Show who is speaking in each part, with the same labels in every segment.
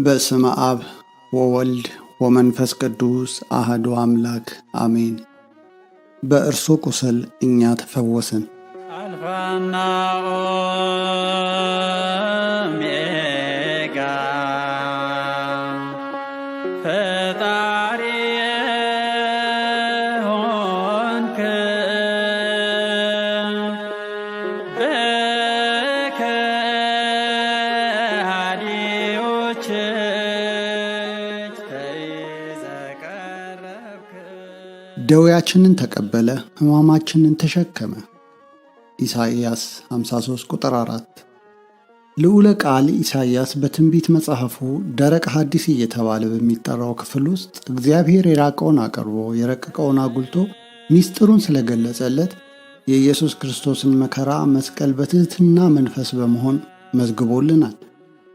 Speaker 1: በስመ አብ ወወልድ ወመንፈስ ቅዱስ አሐዱ አምላክ አሜን። በእርሱ ቁስል እኛ ተፈወስን።
Speaker 2: አልፋና ኦሜጋ ፈጣሪ ሆንክ በከሃዲዎች እጅ ተይዘህ ቀረብክ።
Speaker 1: ደዌያችንን ተቀበለ፣ ሕማማችንን ተሸከመ። ኢሳይያስ 53 ቁጥር 4። ልዑለ ቃል ኢሳይያስ በትንቢት መጽሐፉ ደረቅ ሐዲስ እየተባለ በሚጠራው ክፍል ውስጥ እግዚአብሔር የራቀውን አቅርቦ የረቀቀውን አጉልቶ ሚስጥሩን ስለገለጸለት የኢየሱስ ክርስቶስን መከራ መስቀል በትሕትና መንፈስ በመሆን መዝግቦልናል።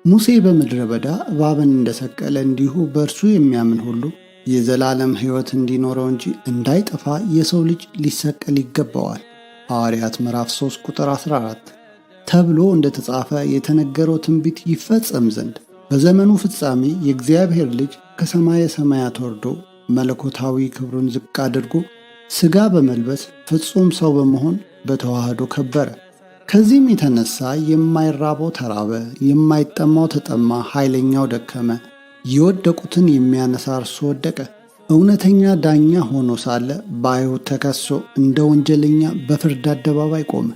Speaker 1: ሙሴ በምድረ በዳ እባብን እንደሰቀለ እንዲሁ በእርሱ የሚያምን ሁሉ የዘላለም ሕይወት እንዲኖረው እንጂ እንዳይጠፋ የሰው ልጅ ሊሰቀል ይገባዋል። ሐዋርያት ምዕራፍ 3 ቁጥር 14 ተብሎ እንደተጻፈ የተነገረው ትንቢት ይፈጸም ዘንድ በዘመኑ ፍጻሜ የእግዚአብሔር ልጅ ከሰማየ ሰማያት ወርዶ መለኮታዊ ክብሩን ዝቅ አድርጎ ሥጋ በመልበስ ፍጹም ሰው በመሆን በተዋህዶ ከበረ። ከዚህም የተነሳ የማይራበው ተራበ፣ የማይጠማው ተጠማ፣ ኃይለኛው ደከመ፣ የወደቁትን የሚያነሳ እርሱ ወደቀ። እውነተኛ ዳኛ ሆኖ ሳለ በአይሁድ ተከሶ እንደ ወንጀለኛ በፍርድ አደባባይ ቆመ።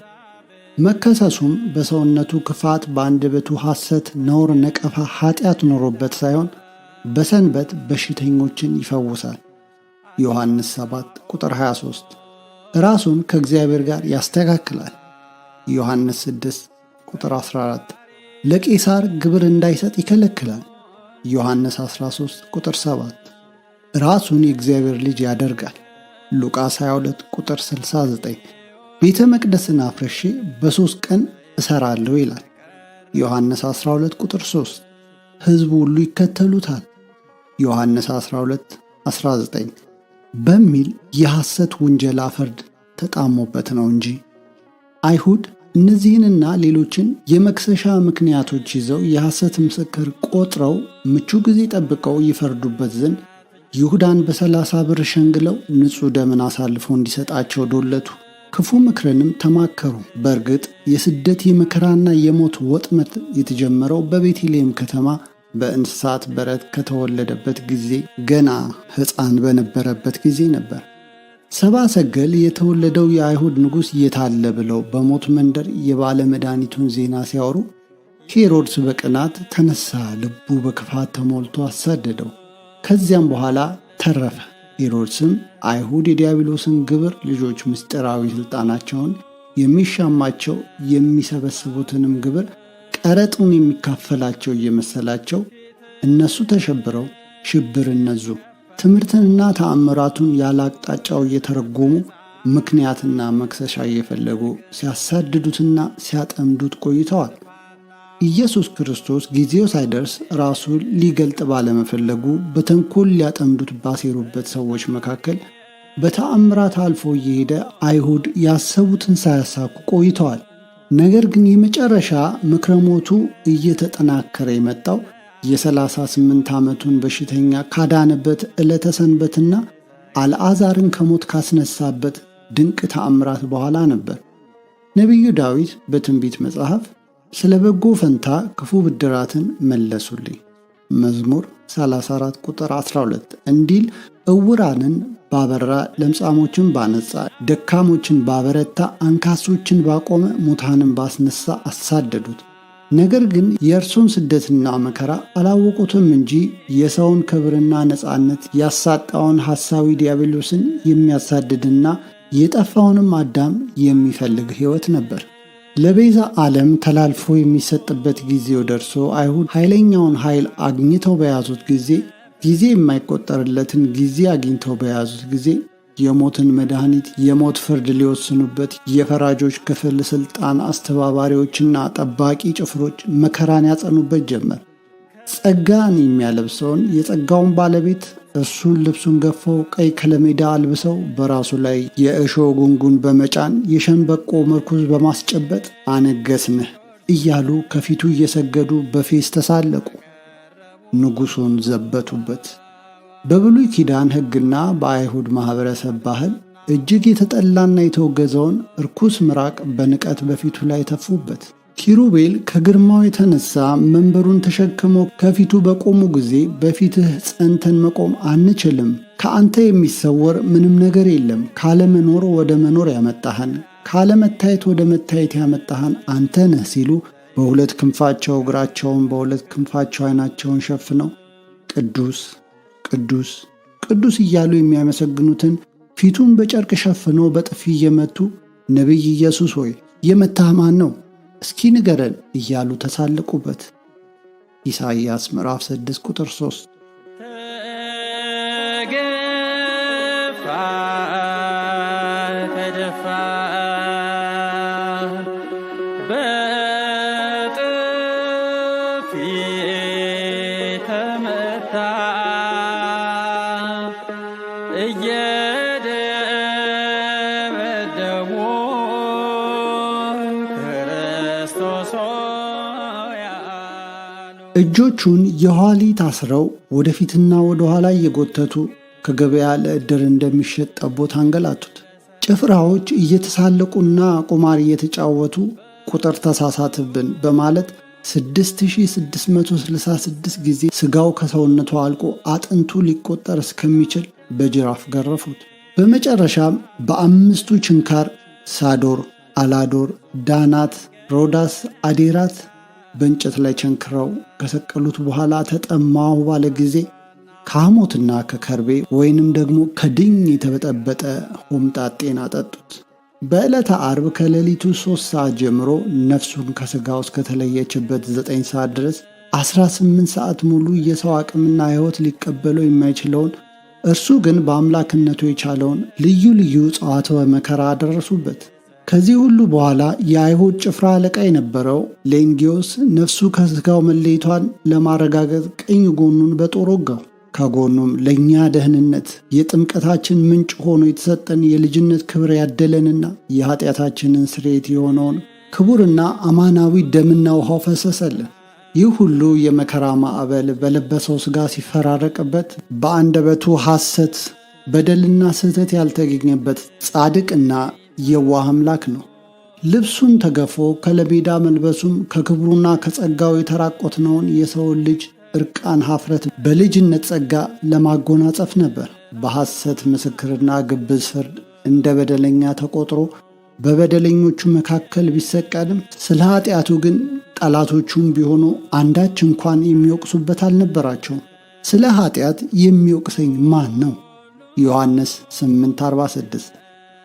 Speaker 1: መከሰሱም በሰውነቱ ክፋት፣ በአንደበቱ ሐሰት፣ ነውር፣ ነቀፋ፣ ኃጢአት ኖሮበት ሳይሆን በሰንበት በሽተኞችን ይፈውሳል። ዮሐንስ 7 ቁጥር 23። ራሱን ከእግዚአብሔር ጋር ያስተካክላል። ዮሐንስ 6 ቁጥር 14። ለቄሳር ግብር እንዳይሰጥ ይከለክላል። ዮሐንስ 13 ቁጥር 7። ራሱን የእግዚአብሔር ልጅ ያደርጋል። ሉቃስ 22 ቁጥር 69። ቤተ መቅደስን አፍርሼ በ3 ቀን እሰራለሁ ይላል። ዮሐንስ 12 ቁጥር 3። ሕዝቡ ሁሉ ይከተሉታል። ዮሐንስ 12 19 በሚል የሐሰት ውንጀላ ፍርድ ተጣሞበት ነው እንጂ አይሁድ እነዚህንና ሌሎችን የመክሰሻ ምክንያቶች ይዘው የሐሰት ምስክር ቆጥረው ምቹ ጊዜ ጠብቀው ይፈርዱበት ዘንድ ይሁዳን በ30 ብር ሸንግለው ንጹሕ ደምን አሳልፈው እንዲሰጣቸው ዶለቱ። ክፉ ምክርንም ተማከሩ። በእርግጥ የስደት የመከራና የሞት ወጥመድ የተጀመረው በቤተልሔም ከተማ በእንስሳት በረት ከተወለደበት ጊዜ ገና ሕፃን በነበረበት ጊዜ ነበር። ሰብአ ሰገል የተወለደው የአይሁድ ንጉሥ የታለ ብለው በሞት መንደር የባለ መድኃኒቱን ዜና ሲያወሩ ሄሮድስ በቅናት ተነሳ፣ ልቡ በክፋት ተሞልቶ አሳደደው። ከዚያም በኋላ ተረፈ። ሄሮድስም አይሁድ የዲያብሎስን ግብር ልጆች ምስጢራዊ ሥልጣናቸውን የሚሻማቸው የሚሰበስቡትንም ግብር ቀረጡን የሚካፈላቸው እየመሰላቸው እነሱ ተሸብረው ሽብር እነዙ። ትምህርትንና ተአምራቱን ያለ አቅጣጫው እየተረጎሙ ምክንያትና መክሰሻ እየፈለጉ ሲያሳድዱትና ሲያጠምዱት ቆይተዋል። ኢየሱስ ክርስቶስ ጊዜው ሳይደርስ ራሱን ሊገልጥ ባለመፈለጉ በተንኮል ሊያጠምዱት ባሴሩበት ሰዎች መካከል በተአምራት አልፎ እየሄደ አይሁድ ያሰቡትን ሳያሳኩ ቆይተዋል። ነገር ግን የመጨረሻ ምክረሞቱ እየተጠናከረ የመጣው የ38 ዓመቱን በሽተኛ ካዳነበት ዕለተ ሰንበትና አልዓዛርን ከሞት ካስነሳበት ድንቅ ተአምራት በኋላ ነበር። ነቢዩ ዳዊት በትንቢት መጽሐፍ ስለ በጎ ፈንታ ክፉ ብድራትን መለሱልኝ መዝሙር 34 ቁጥር 12 እንዲል ዕውራንን ባበራ፣ ለምጻሞችን ባነጻ፣ ደካሞችን ባበረታ፣ አንካሶችን ባቆመ፣ ሙታንን ባስነሳ አሳደዱት። ነገር ግን የእርሱን ስደትና መከራ አላወቁትም እንጂ የሰውን ክብርና ነጻነት ያሳጣውን ሐሳዊ ዲያብሎስን የሚያሳድድና የጠፋውንም አዳም የሚፈልግ ሕይወት ነበር። ለቤዛ ዓለም ተላልፎ የሚሰጥበት ጊዜው ደርሶ አይሁድ ኃይለኛውን ኃይል አግኝተው በያዙት ጊዜ የማይቆጠርለትን ጊዜ አግኝተው በያዙት ጊዜ የሞትን መድኃኒት የሞት ፍርድ ሊወስኑበት የፈራጆች ክፍል ሥልጣን አስተባባሪዎችና ጠባቂ ጭፍሮች መከራን ያጸኑበት ጀመር። ጸጋን የሚያለብሰውን የጸጋውን ባለቤት እርሱን ልብሱን ገፈው ቀይ ከለሜዳ አልብሰው በራሱ ላይ የእሾህ ጉንጉን በመጫን የሸንበቆ ምርኩዝ በማስጨበጥ አነገስንህ እያሉ ከፊቱ እየሰገዱ በፌዝ ተሳለቁ። ንጉሡን ዘበቱበት። በብሉይ ኪዳን ሕግና በአይሁድ ማኅበረሰብ ባህል እጅግ የተጠላና የተወገዘውን ርኩስ ምራቅ በንቀት በፊቱ ላይ ተፉበት። ኪሩቤል ከግርማው የተነሳ መንበሩን ተሸክመው ከፊቱ በቆሙ ጊዜ በፊትህ ጸንተን መቆም አንችልም፣ ከአንተ የሚሰወር ምንም ነገር የለም፣ ካለመኖር ወደ መኖር ያመጣህን፣ ካለመታየት ወደ መታየት ያመጣህን አንተ ነህ ሲሉ በሁለት ክንፋቸው እግራቸውን በሁለት ክንፋቸው ዓይናቸውን ሸፍነው ቅዱስ ቅዱስ ቅዱስ እያሉ የሚያመሰግኑትን ፊቱን በጨርቅ ሸፍነው በጥፊ እየመቱ ነቢይ ኢየሱስ ሆይ የመታህ ማን ነው? እስኪ ንገረን እያሉ ተሳለቁበት። ኢሳይያስ ምዕራፍ 6 ቁጥር 3
Speaker 2: ተገፋ ተደፋ በጥፊ ተመታ እየደበደቡ ክርስቶስ ሆይ አሉ።
Speaker 1: እጆቹን የኋሊት አስረው ወደፊትና ወደ ኋላ እየጎተቱ ከገበያ ለዕድር እንደሚሸጥ ጠቦት አንገላቱት። ጭፍራዎች እየተሳለቁና ቁማር እየተጫወቱ ቁጥር ተሳሳትብን በማለት 6666 ጊዜ ሥጋው ከሰውነቱ አልቆ አጥንቱ ሊቆጠር እስከሚችል በጅራፍ ገረፉት። በመጨረሻም በአምስቱ ችንካር ሳዶር፣ አላዶር፣ ዳናት፣ ሮዳስ፣ አዴራት በእንጨት ላይ ቸንክረው ከሰቀሉት በኋላ ተጠማሁ ባለ ጊዜ ከሐሞትና ከከርቤ ወይንም ደግሞ ከድኝ የተበጠበጠ ሆምጣጤን አጠጡት። በዕለተ ዓርብ ከሌሊቱ 3 ሰዓት ጀምሮ ነፍሱን ከሥጋው እስከተለየችበት 9 ሰዓት ድረስ 18 ሰዓት ሙሉ የሰው አቅምና ሕይወት ሊቀበለው የማይችለውን እርሱ ግን በአምላክነቱ የቻለውን ልዩ ልዩ ጽዋዕተ መከራ አደረሱበት። ከዚህ ሁሉ በኋላ የአይሁድ ጭፍራ አለቃ የነበረው ሌንጊዮስ ነፍሱ ከሥጋው መለየቷን ለማረጋገጥ ቀኝ ጎኑን በጦር ወጋው። ከጎኑም ለእኛ ደህንነት የጥምቀታችን ምንጭ ሆኖ የተሰጠን የልጅነት ክብር ያደለንና የኀጢአታችንን ስርየት የሆነውን ክቡርና አማናዊ ደምና ውሃው ፈሰሰልን። ይህ ሁሉ የመከራ ማዕበል በለበሰው ሥጋ ሲፈራረቅበት በአንደበቱ ሐሰት፣ በደልና ስህተት ያልተገኘበት ጻድቅና የዋህ አምላክ ነው። ልብሱን ተገፎ ከለሜዳ መልበሱም ከክብሩና ከጸጋው የተራቆትነውን የሰውን ልጅ ዕርቃን ኀፍረት በልጅነት ጸጋ ለማጎናጸፍ ነበር። በሐሰት ምስክርና ግብዝ ፍርድ እንደ በደለኛ ተቆጥሮ በበደለኞቹ መካከል ቢሰቀልም ስለ ኀጢአቱ ግን ጠላቶቹም ቢሆኑ አንዳች እንኳን የሚወቅሱበት አልነበራቸውም። ስለ ኀጢአት የሚወቅሰኝ ማን ነው? ዮሐንስ 8:46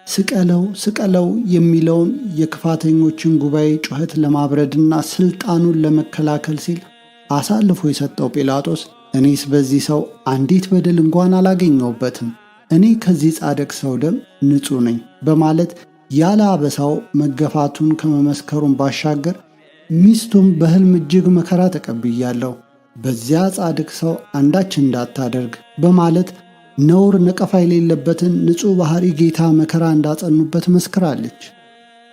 Speaker 1: ስቀለው ስቀለው የሚለውን የክፋተኞችን ጉባኤ ጩኸት ለማብረድና ሥልጣኑን ለመከላከል ሲል አሳልፎ የሰጠው ጲላጦስ እኔስ በዚህ ሰው አንዲት በደል እንኳን አላገኘሁበትም፣ እኔ ከዚህ ጻድቅ ሰው ደም ንጹሕ ነኝ በማለት ያለ አበሳው መገፋቱን ከመመስከሩን ባሻገር ሚስቱም በሕልም እጅግ መከራ ተቀብያለሁ፣ በዚያ ጻድቅ ሰው አንዳች እንዳታደርግ በማለት ነውር ነቀፋ የሌለበትን ንጹሕ ባሕሪ ጌታ መከራ እንዳጸኑበት መስክራለች።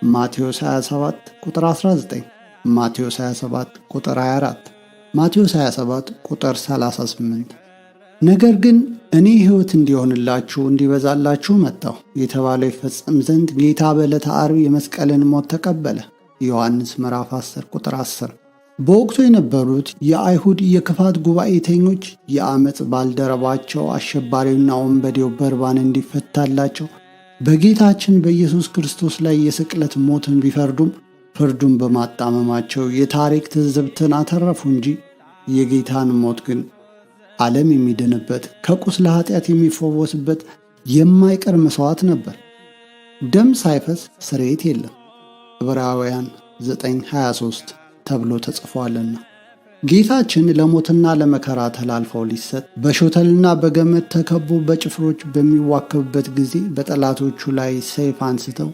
Speaker 1: ማቴዎስ 27 ቁጥር 19፣ ማቴዎስ 27 ቁጥር 24፣ ማቴዎስ 27 ቁጥር 38። ነገር ግን እኔ ሕይወት እንዲሆንላችሁ እንዲበዛላችሁ መጣሁ የተባለው ይፈጸም ዘንድ ጌታ በዕለተ ዓርብ የመስቀልን ሞት ተቀበለ። ዮሐንስ ምዕራፍ 10 ቁጥር 10። በወቅቱ የነበሩት የአይሁድ የክፋት ጉባኤተኞች የዓመፅ ባልደረባቸው አሸባሪውና ወንበዴው በርባን እንዲፈታላቸው በጌታችን በኢየሱስ ክርስቶስ ላይ የስቅለት ሞትን ቢፈርዱም ፍርዱን በማጣመማቸው የታሪክ ትዝብትን አተረፉ እንጂ የጌታን ሞት ግን ዓለም የሚድንበት ከቁስለ ኃጢአት የሚፈወስበት የማይቀር መሥዋዕት ነበር። ደም ሳይፈስ ስርየት የለም ዕብራውያን 9:23 ተብሎ ተጽፏልና። ጌታችን ለሞትና ለመከራ ተላልፈው ሊሰጥ በሾተልና በገመድ ተከቦ በጭፍሮች በሚዋከብበት ጊዜ በጠላቶቹ ላይ ሰይፍ አንስተው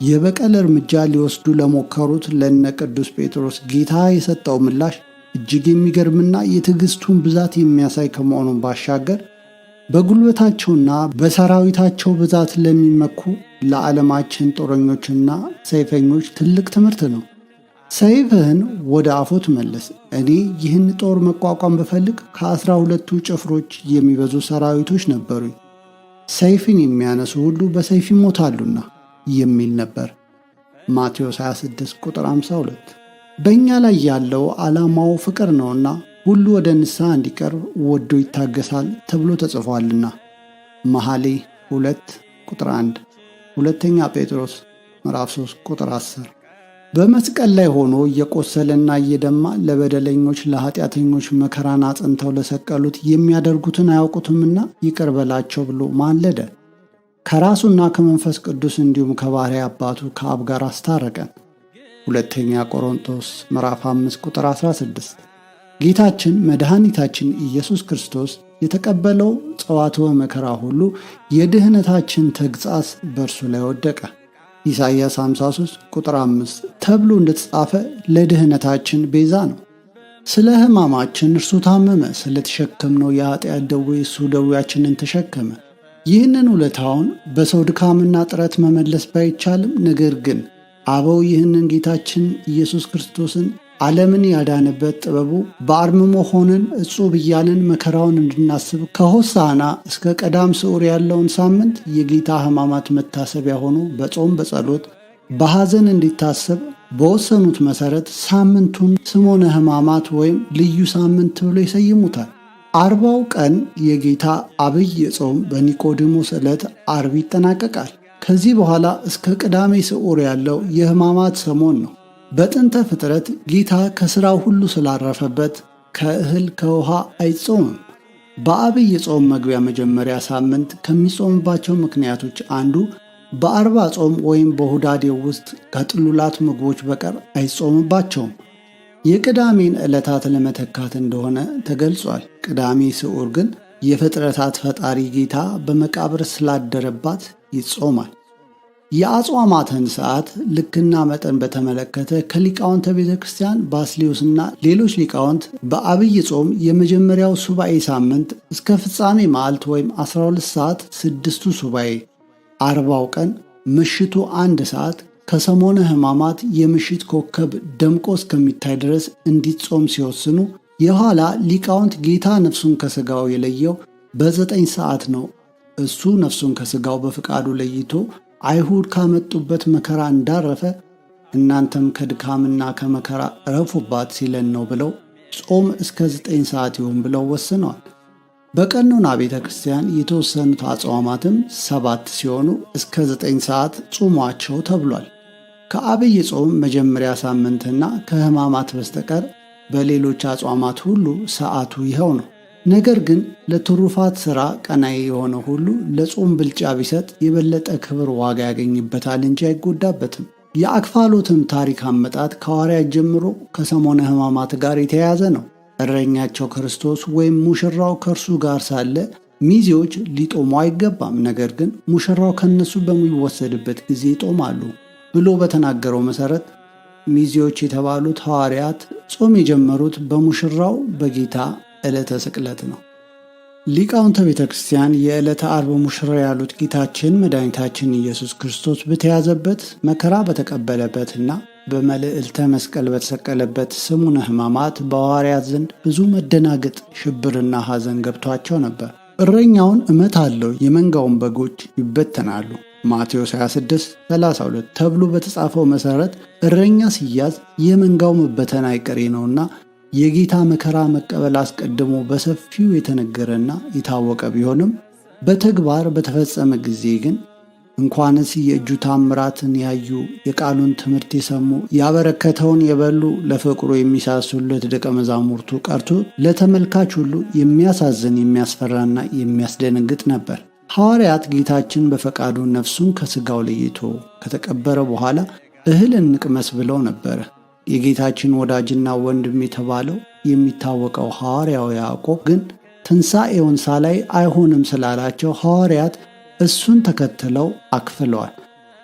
Speaker 1: የበቀል እርምጃ ሊወስዱ ለሞከሩት ለነ ቅዱስ ጴጥሮስ ጌታ የሰጠው ምላሽ እጅግ የሚገርምና የትዕግሥቱን ብዛት የሚያሳይ ከመሆኑን ባሻገር በጉልበታቸውና በሰራዊታቸው ብዛት ለሚመኩ ለዓለማችን ጦረኞችና ሰይፈኞች ትልቅ ትምህርት ነው። ሰይፍህን ወደ አፎት መልስ። እኔ ይህን ጦር መቋቋም ብፈልግ ከ12ቱ ጭፍሮች የሚበዙ ሰራዊቶች ነበሩኝ፣ ሰይፍን የሚያነሱ ሁሉ በሰይፍ ይሞታሉና የሚል ነበር። ማቴዎስ 26 ቁጥር 52። በእኛ ላይ ያለው ዓላማው ፍቅር ነውና ሁሉ ወደ ንስሐ እንዲቀርብ ወዶ ይታገሳል ተብሎ ተጽፏልና። መኃልየ 2 ቁጥር 1፣ ሁለተኛ ጴጥሮስ ምዕራፍ 3 ቁጥር 10። በመስቀል ላይ ሆኖ እየቆሰለና እየደማ ለበደለኞች ለኃጢአተኞች መከራን አጽንተው ለሰቀሉት የሚያደርጉትን አያውቁትምና ይቅር በላቸው ብሎ ማለደ። ከራሱና ከመንፈስ ቅዱስ እንዲሁም ከባሕርይ አባቱ ከአብ ጋር አስታረቀን። ሁለተኛ ቆሮንቶስ ምዕራፍ 5 ቁጥር 16። ጌታችን መድኃኒታችን ኢየሱስ ክርስቶስ የተቀበለው ጸዋትወ መከራ ሁሉ የድኅነታችን ተግሣጽ በእርሱ ላይ ወደቀ። ኢሳይያስ 53 ቁጥር 5 ተብሎ እንደተጻፈ ለድኅነታችን ቤዛ ነው። ስለ ሕማማችን እርሱ ታመመ፣ ስለተሸከምነው የኃጢአት ደዌ እሱ ደዌያችንን ተሸከመ። ይህንን ውለታውን በሰው ድካምና ጥረት መመለስ ባይቻልም፣ ነገር ግን አበው ይህንን ጌታችን ኢየሱስ ክርስቶስን ዓለምን ያዳነበት ጥበቡ በአርምሞ ሆነን እጹብ እያልን መከራውን እንድናስብ ከሆሳዕና እስከ ቀዳም ስዑር ያለውን ሳምንት የጌታ ሕማማት መታሰቢያ ሆኖ በጾም በጸሎት በሐዘን እንዲታሰብ በወሰኑት መሠረት ሳምንቱን ሰሞነ ሕማማት ወይም ልዩ ሳምንት ብሎ ይሰይሙታል። 40ው ቀን የጌታ አብይ ጾም በኒቆዲሞስ ዕለት ዓርብ ይጠናቀቃል። ከዚህ በኋላ እስከ ቅዳሜ ስዑር ያለው የሕማማት ሰሞን ነው። በጥንተ ፍጥረት ጌታ ከሥራው ሁሉ ስላረፈበት ከእህል ከውሃ አይጾምም። በአብይ ጾም መግቢያ መጀመሪያ ሳምንት ከሚጾምባቸው ምክንያቶች አንዱ በአርባ ጾም ወይም በሁዳዴው ውስጥ ከጥሉላት ምግቦች በቀር አይጾምባቸውም። የቅዳሜን ዕለታት ለመተካት እንደሆነ ተገልጿል። ቅዳሜ ስዑር ግን የፍጥረታት ፈጣሪ ጌታ በመቃብር ስላደረባት ይጾማል። የአጽዋማትን ሰዓት ልክና መጠን በተመለከተ ከሊቃውንተ ቤተ ክርስቲያን ባስልዮስና ሌሎች ሊቃውንት በአብይ ጾም የመጀመሪያው ሱባኤ ሳምንት እስከ ፍጻሜ መዓልት ወይም 12 ሰዓት ስድስቱ ሱባኤ፣ 40ው ቀን ምሽቱ 1 ሰዓት ከሰሞነ ሕማማት የምሽት ኮከብ ደምቆ እስከሚታይ ድረስ እንዲጾም ሲወስኑ፣ የኋላ ሊቃውንት ጌታ ነፍሱን ከሥጋው የለየው በ9 ሰዓት ነው። እሱ ነፍሱን ከሥጋው በፍቃዱ ለይቶ አይሁድ ካመጡበት መከራ እንዳረፈ እናንተም ከድካምና ከመከራ ረፉባት ሲለን ነው ብለው ጾም እስከ 9 ሰዓት ይሁን ብለው ወስነዋል። በቀኖና ቤተ ክርስቲያን የተወሰኑት አጽዋማትም 7 ሲሆኑ እስከ 9 ሰዓት ጾሟቸው ተብሏል። ከአብይ ጾም መጀመሪያ ሳምንትና ከሕማማት በስተቀር በሌሎች አጽዋማት ሁሉ ሰዓቱ ይኸው ነው። ነገር ግን ለትሩፋት ሥራ ቀናይ የሆነ ሁሉ ለጾም ብልጫ ቢሰጥ የበለጠ ክብር ዋጋ ያገኝበታል እንጂ አይጎዳበትም። የአክፋሎትም ታሪክ አመጣጥ ከሐዋርያት ጀምሮ ከሰሞነ ሕማማት ጋር የተያያዘ ነው። እረኛቸው ክርስቶስ ወይም ሙሽራው ከእርሱ ጋር ሳለ ሚዜዎች ሊጦሙ አይገባም፣ ነገር ግን ሙሽራው ከነሱ በሚወሰድበት ጊዜ ይጦማሉ ብሎ በተናገረው መሠረት ሚዜዎች የተባሉት ሐዋርያት ጾም የጀመሩት በሙሽራው በጌታ ዕለተ ስቅለት ነው። ሊቃውንተ ቤተ ክርስቲያን የዕለተ ዓርብ ሙሽራ ያሉት ጌታችን መድኃኒታችን ኢየሱስ ክርስቶስ በተያዘበት መከራ በተቀበለበትና በመልዕልተ መስቀል በተሰቀለበት ሰሙነ ሕማማት በሐዋርያት ዘንድ ብዙ መደናገጥ፣ ሽብርና ሐዘን ገብቷቸው ነበር። እረኛውን እመታለሁ፣ የመንጋውን በጎች ይበተናሉ ማቴዎስ 26:32 ተብሎ በተጻፈው መሠረት እረኛ ሲያዝ የመንጋው መበተን አይቀሬ ነውና የጌታ መከራ መቀበል አስቀድሞ በሰፊው የተነገረና የታወቀ ቢሆንም በተግባር በተፈጸመ ጊዜ ግን እንኳንስ የእጁ ታምራትን ያዩ የቃሉን ትምህርት የሰሙ ያበረከተውን የበሉ ለፍቅሩ የሚሳሱለት ደቀ መዛሙርቱ ቀርቶ ለተመልካች ሁሉ የሚያሳዝን የሚያስፈራና የሚያስደነግጥ ነበር። ሐዋርያት ጌታችን በፈቃዱ ነፍሱን ከሥጋው ለይቶ ከተቀበረ በኋላ እህል እንቅመስ ብለው ነበረ። የጌታችን ወዳጅና ወንድም የተባለው የሚታወቀው ሐዋርያው ያዕቆብ ግን ትንሣኤውን ሳላይ አይሆንም ስላላቸው ሐዋርያት እሱን ተከትለው አክፍለዋል።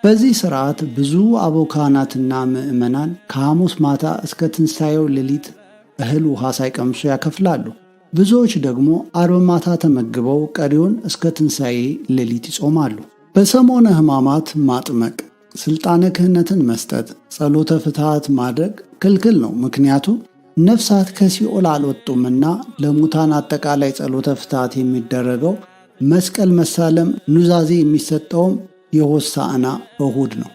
Speaker 1: በዚህ ሥርዓት ብዙ አበው ካህናትና ምዕመናን ከሐሙስ ማታ እስከ ትንሣኤው ሌሊት እህል ውሃ ሳይቀምሱ ያከፍላሉ። ብዙዎች ደግሞ ዓርብ ማታ ተመግበው ቀሪውን እስከ ትንሣኤ ሌሊት ይጾማሉ። በሰሞነ ሕማማት ማጥመቅ ስልጣነ ክህነትን መስጠት፣ ጸሎተ ፍትሐት ማድረግ ክልክል ነው። ምክንያቱም ነፍሳት ከሲኦል አልወጡምና። ለሙታን አጠቃላይ ጸሎተ ፍትሐት የሚደረገው መስቀል መሳለም ኑዛዜ የሚሰጠውም የሆሳዕና እሁድ ነው።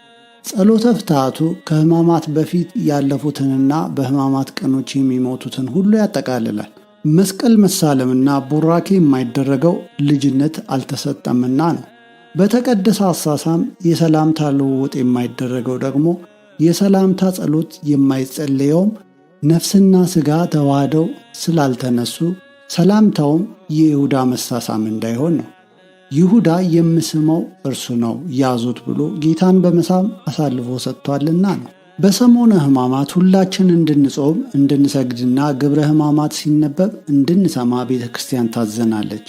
Speaker 1: ጸሎተ ፍትሐቱ ከሕማማት በፊት ያለፉትንና በሕማማት ቀኖች የሚሞቱትን ሁሉ ያጠቃልላል። መስቀል መሳለምና ቡራኬ የማይደረገው ልጅነት አልተሰጠምና ነው። በተቀደሰ አሳሳም የሰላምታ ልውውጥ የማይደረገው ደግሞ የሰላምታ ጸሎት የማይጸለየውም ነፍስና ሥጋ ተዋህደው ስላልተነሱ ሰላምታውም የይሁዳ መሳሳም እንዳይሆን ነው። ይሁዳ የምስመው እርሱ ነው ያዙት ብሎ ጌታን በመሳም አሳልፎ ሰጥቷልና ነው። በሰሞነ ሕማማት ሁላችን እንድንጾም እንድንሰግድና ግብረ ሕማማት ሲነበብ እንድንሰማ ቤተ ክርስቲያን ታዘናለች።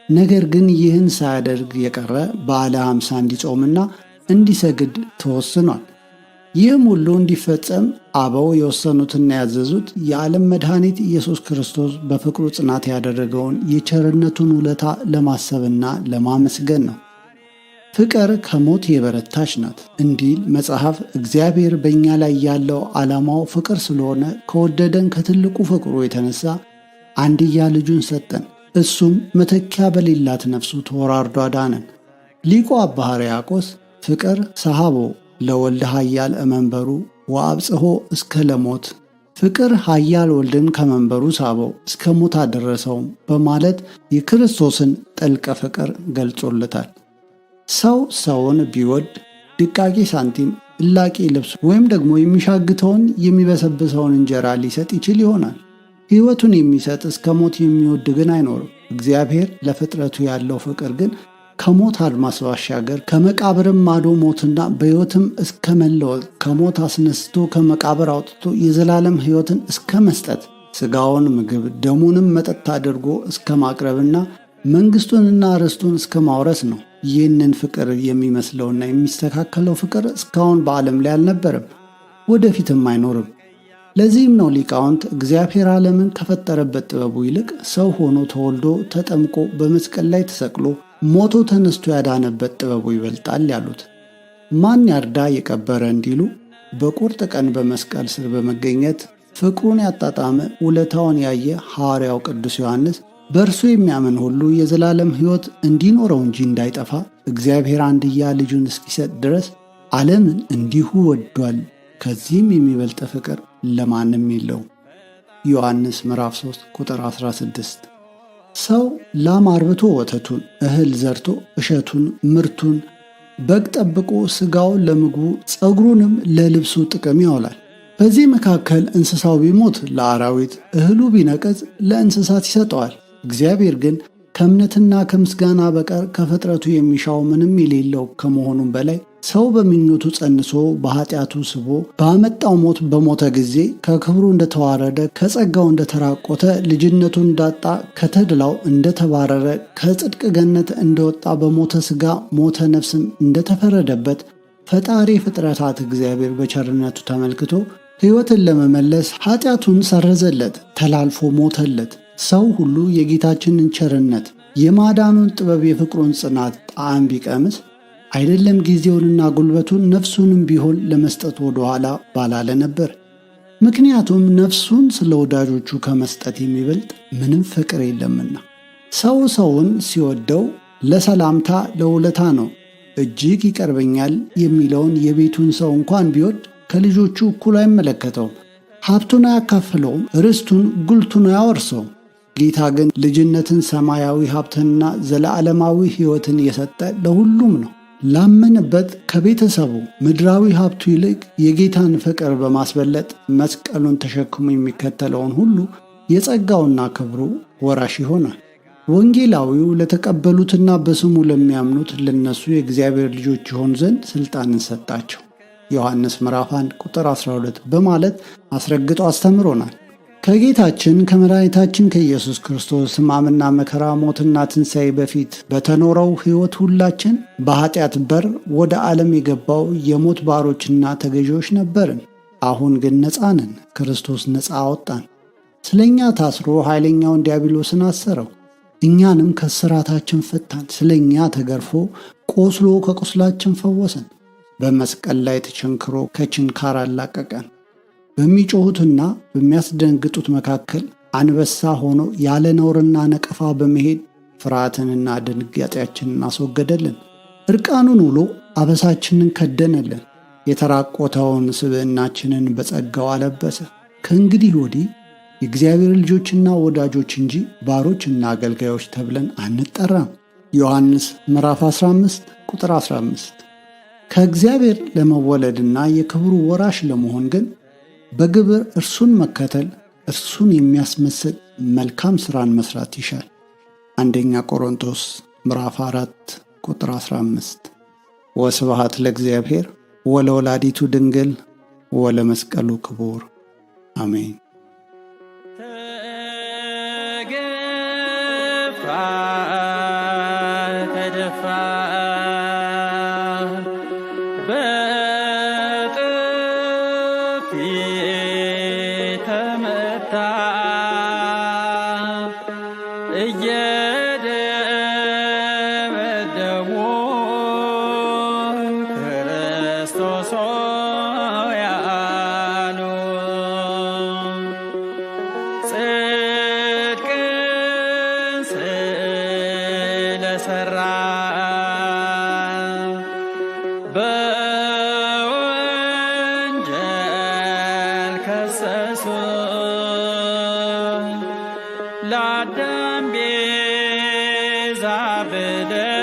Speaker 1: ነገር ግን ይህን ሳያደርግ የቀረ በዓለ ሃምሳ እንዲጾምና እንዲሰግድ ተወስኗል። ይህም ሁሉ እንዲፈጸም አበው የወሰኑትና ያዘዙት የዓለም መድኃኒት ኢየሱስ ክርስቶስ በፍቅሩ ጽናት ያደረገውን የቸርነቱን ውለታ ለማሰብና ለማመስገን ነው። ፍቅር ከሞት የበረታች ናት እንዲል መጽሐፍ። እግዚአብሔር በእኛ ላይ ያለው ዓላማው ፍቅር ስለሆነ ከወደደን ከትልቁ ፍቅሩ የተነሳ አንድያ ልጁን ሰጠን። እሱም መተኪያ በሌላት ነፍሱ ተወራርዶ አዳነን። ሊቁ አባ ሕርያቆስ ፍቅር ሰሃቦ ለወልድ ኃያል እመንበሩ ወአብጽሖ እስከ ለሞት፣ ፍቅር ኃያል ወልድን ከመንበሩ ሳበው እስከ ሞት አደረሰውም በማለት የክርስቶስን ጥልቅ ፍቅር ገልጾለታል። ሰው ሰውን ቢወድ ድቃቄ ሳንቲም፣ እላቂ ልብስ ወይም ደግሞ የሚሻግተውን የሚበሰብሰውን እንጀራ ሊሰጥ ይችል ይሆናል። ሕይወቱን የሚሰጥ እስከ ሞት የሚወድ ግን አይኖርም። እግዚአብሔር ለፍጥረቱ ያለው ፍቅር ግን ከሞት አድማስ ባሻገር ከመቃብርም ማዶ ሞትና በሕይወትም እስከ መለወጥ ከሞት አስነስቶ ከመቃብር አውጥቶ የዘላለም ሕይወትን እስከ መስጠት ሥጋውን ምግብ ደሙንም መጠጥ አድርጎ እስከ ማቅረብና መንግሥቱንና ርስቱን እስከ ማውረስ ነው። ይህንን ፍቅር የሚመስለውና የሚስተካከለው ፍቅር እስካሁን በዓለም ላይ አልነበረም፣ ወደፊትም አይኖርም። ለዚህም ነው ሊቃውንት እግዚአብሔር ዓለምን ከፈጠረበት ጥበቡ ይልቅ ሰው ሆኖ ተወልዶ ተጠምቆ በመስቀል ላይ ተሰቅሎ ሞቶ ተነስቶ ያዳነበት ጥበቡ ይበልጣል ያሉት። ማን ያርዳ የቀበረ እንዲሉ በቁርጥ ቀን በመስቀል ስር በመገኘት ፍቅሩን ያጣጣመ ውለታውን ያየ ሐዋርያው ቅዱስ ዮሐንስ በእርሱ የሚያምን ሁሉ የዘላለም ሕይወት እንዲኖረው እንጂ እንዳይጠፋ እግዚአብሔር አንድያ ልጁን እስኪሰጥ ድረስ ዓለምን እንዲሁ ወዷል፣ ከዚህም የሚበልጥ ፍቅር ለማንም የለውም። ዮሐንስ ምዕራፍ 3 ቁጥር 16። ሰው ላም አርብቶ ወተቱን፣ እህል ዘርቶ እሸቱን ምርቱን፣ በግ ጠብቆ ሥጋውን ለምግቡ ፀጉሩንም ለልብሱ ጥቅም ያውላል። በዚህ መካከል እንስሳው ቢሞት ለአራዊት፣ እህሉ ቢነቀዝ ለእንስሳት ይሰጠዋል። እግዚአብሔር ግን ከእምነትና ከምስጋና በቀር ከፍጥረቱ የሚሻው ምንም የሌለው ከመሆኑም በላይ ሰው በምኞቱ ጸንሶ በኃጢአቱ ስቦ ባመጣው ሞት በሞተ ጊዜ ከክብሩ እንደተዋረደ ከጸጋው እንደተራቆተ ልጅነቱን እንዳጣ ከተድላው እንደተባረረ ከጽድቅ ገነት እንደወጣ በሞተ ሥጋ ሞተ ነፍስም እንደተፈረደበት ፈጣሪ ፍጥረታት እግዚአብሔር በቸርነቱ ተመልክቶ ሕይወትን ለመመለስ ኃጢአቱን ሰረዘለት፣ ተላልፎ ሞተለት። ሰው ሁሉ የጌታችንን ቸርነት የማዳኑን ጥበብ የፍቅሩን ጽናት ጣዕም ቢቀምስ አይደለም ጊዜውንና ጉልበቱን ነፍሱንም ቢሆን ለመስጠት ወደ ኋላ ባላለ ነበር። ምክንያቱም ነፍሱን ስለ ወዳጆቹ ከመስጠት የሚበልጥ ምንም ፍቅር የለምና። ሰው ሰውን ሲወደው ለሰላምታ ለውለታ ነው። እጅግ ይቀርበኛል የሚለውን የቤቱን ሰው እንኳን ቢወድ ከልጆቹ እኩል አይመለከተውም፣ ሀብቱን አያካፍለውም፣ ርስቱን ጉልቱን አያወርሰውም። ጌታ ግን ልጅነትን፣ ሰማያዊ ሀብትንና ዘለዓለማዊ ሕይወትን የሰጠ ለሁሉም ነው። ላመንበት ከቤተሰቡ ምድራዊ ሀብቱ ይልቅ የጌታን ፍቅር በማስበለጥ መስቀሉን ተሸክሞ የሚከተለውን ሁሉ የጸጋውና ክብሩ ወራሽ ይሆናል። ወንጌላዊው ለተቀበሉትና በስሙ ለሚያምኑት ለነሱ የእግዚአብሔር ልጆች ይሆኑ ዘንድ ሥልጣንን ሰጣቸው ዮሐንስ ምዕራፍ 1 ቁጥር 12 በማለት አስረግጦ አስተምሮናል። ከጌታችን ከመድኃኒታችን ከኢየሱስ ክርስቶስ ሕማምና መከራ ሞትና ትንሣኤ በፊት በተኖረው ሕይወት ሁላችን በኃጢአት በር ወደ ዓለም የገባው የሞት ባሮችና ተገዢዎች ነበርን። አሁን ግን ነፃ ነን። ክርስቶስ ነፃ አወጣን። ስለ እኛ ታስሮ ኃይለኛውን ዲያብሎስን አሰረው፣ እኛንም ከስራታችን ፈታን። ስለ እኛ ተገርፎ ቆስሎ ከቁስላችን ፈወሰን። በመስቀል ላይ ተቸንክሮ ከችንካር አላቀቀን። በሚጮኹትና በሚያስደነግጡት መካከል አንበሳ ሆኖ ያለ ነውርና ነቀፋ በመሄድ ፍርሃትንና ድንጋጤያችንን አስወገደልን። እርቃኑን ውሎ አበሳችንን ከደነልን። የተራቆተውን ስብዕናችንን በጸጋው አለበሰ። ከእንግዲህ ወዲህ የእግዚአብሔር ልጆችና ወዳጆች እንጂ ባሮችና አገልጋዮች ተብለን አንጠራም። ዮሐንስ ምዕራፍ 15 ቁጥር 15። ከእግዚአብሔር ለመወለድና የክብሩ ወራሽ ለመሆን ግን በግብር እርሱን መከተል፣ እርሱን የሚያስመስል መልካም ሥራን መስራት ይሻል። አንደኛ ቆሮንቶስ ምዕራፍ 4 ቁጥር 15። ወስብሐት ለእግዚአብሔር ወለወላዲቱ ድንግል ወለመስቀሉ ክቡር አሜን።
Speaker 2: ተደፋ በጥፊ ተመታ እየደበደቡ ክርስቶስ ሆይ አሉ። ጽድቅን ስለሠራ በወንጀል ከሰሱ። ለአዳም ቤዛ በደል